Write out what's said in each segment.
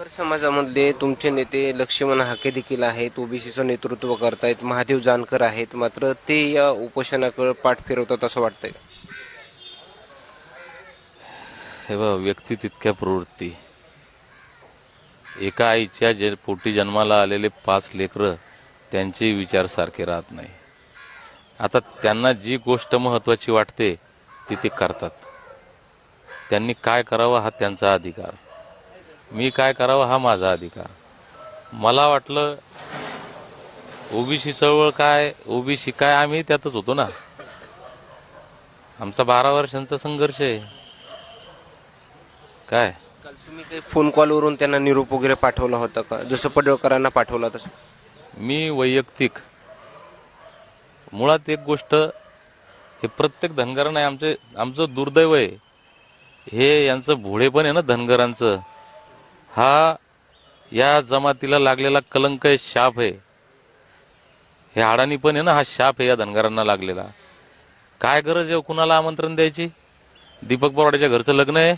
धनगर समाजामध्ये तुमचे नेते लक्ष्मण हाके देखील आहेत, ओबीसीचं नेतृत्व करतायत, महादेव जानकर आहेत, मात्र ते या उपोषणाकडे पाठ फिरवतात असं वाटतंय. हे बघ, व्यक्ती तितक्या प्रवृत्ती. एका आईच्या पोटी जन्माला आलेले 5 लेकरं त्यांचे विचार सारखे राहत नाही. आता त्यांना जी गोष्ट महत्वाची वाटते ती ते करतात. त्यांनी काय करावं हा त्यांचा अधिकार, मी काय करावं हा माझा अधिकार. मला वाटलं ओबीसी चळवळ काय, ओबीसी काय, आम्ही त्यातच होतो ना. आमचा 12 वर्षांचा संघर्ष आहे. काय काल तुम्ही काही फोन कॉलवरून त्यांना निरोप वगैरे पाठवला होता का, जसं पडळकरांना पाठवला तसं? मी वैयक्तिक, मुळात एक गोष्ट, हे प्रत्येक धनगरांना आमचं दुर्दैव आहे. हे यांचं भोळेपण आहे ना धनगरांचं, हा या जमातीला लागलेला कलंक आहे, शाप आहे. हे अडाणी पण आहे ना, हा शाप आहे या धनगरांना लागलेला. काय गरज आहे कुणाला आमंत्रण द्यायची? दीपक बोराडेच्या घरचं लग्न आहे,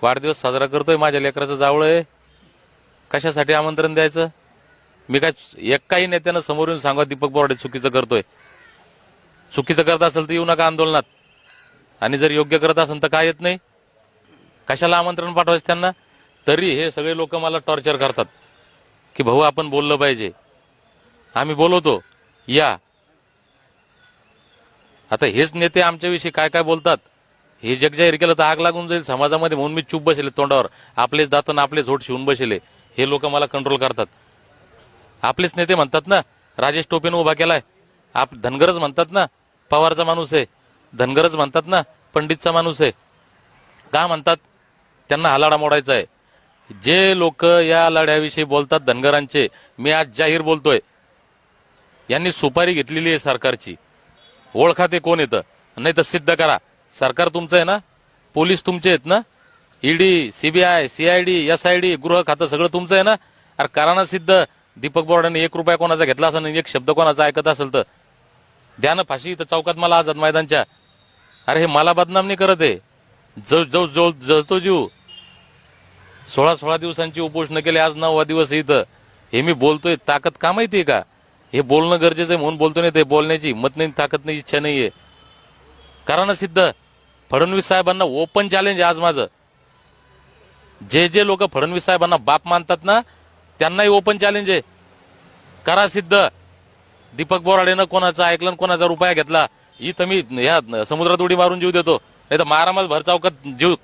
वाढदिवस साजरा करतोय, माझ्या लेकराचं जावळ आहे, कशासाठी आमंत्रण द्यायचं? मी काय एकाही नेत्यानं समोर येऊन सांगा दीपक बोराडे चुकीचं करतोय? चुकीचं करत असेल तर येऊ नका आंदोलनात, आणि जर योग्य करत असेल तर काय येत नाही? कशाला आमंत्रण पाठवायचं त्यांना? तरी हे सगळे लोक मला टॉर्चर करतात की भाऊ आपण बोललं पाहिजे. आम्ही बोलवतो, या. आता हेच नेते आमच्याविषयी काय काय बोलतात, हे जग जाहीर केलं तर आग लागून जाईल समाजामध्ये, म्हणून मी चूप बसले तोंडावर, आपलेच दातन आपलेच होठ शिवून बसले. हे लोक मला कंट्रोल करतात. आपलेच नेते म्हणतात ना, राजेश टोपेनं उभा केलाय, आप धनगरच म्हणतात ना, पवारचा माणूस आहे, धनगरच म्हणतात ना, पंडितचा माणूस आहे. का म्हणतात? त्यांना हा लढा मोडायचा आहे. जे लोक या लढ्याविषयी बोलतात धनगरांचे, मी आज जाहीर बोलतोय, यांनी सुपारी घेतलेली आहे सरकारची. ओळखा ते कोण येतं, नाही तर सिद्ध करा. सरकार तुमचं आहे ना, पोलीस तुमचे आहेत ना, ईडी, सीबीआय, सीआयडी, एसआयडी, गृह खातं सगळं तुमचं आहे ना. अरे करा ना सिद्ध. दीपक बोराडेने 1 रुपया कोणाचा घेतला असेल, 1 शब्द कोणाचा ऐकत असेल तर द्या ना फाशी इथं चौकात मला, आझाद मैदानच्या. अरे हे मला बदनाम नाही करत आहे, जळतो जीव. 16 दिवसांची उपोषण केले, आज 9वा दिवस आहे इथं. हे मी बोलतोय, ताकद का माहितीये का? हे बोलणं गरजेचं आहे म्हणून बोलतो, नाही ते बोलण्याची हिंमत नाही, ताकद नाही, इच्छा नाहीये. करा ना सिद्ध. फडणवीस साहेबांना ओपन चॅलेंज आहे आज माझं. जे जे लोक फडणवीस साहेबांना बाप मानतात ना, त्यांनाही ओपन चॅलेंज आहे. करा सिद्ध. दीपक बोराडेनं कोणाचं ऐकलं, कोणाचा रुपया घेतला, इथं मी ह्या समुद्रात उडी मारून जीव देतो, नाही तर मारामाल भर चौकात जीव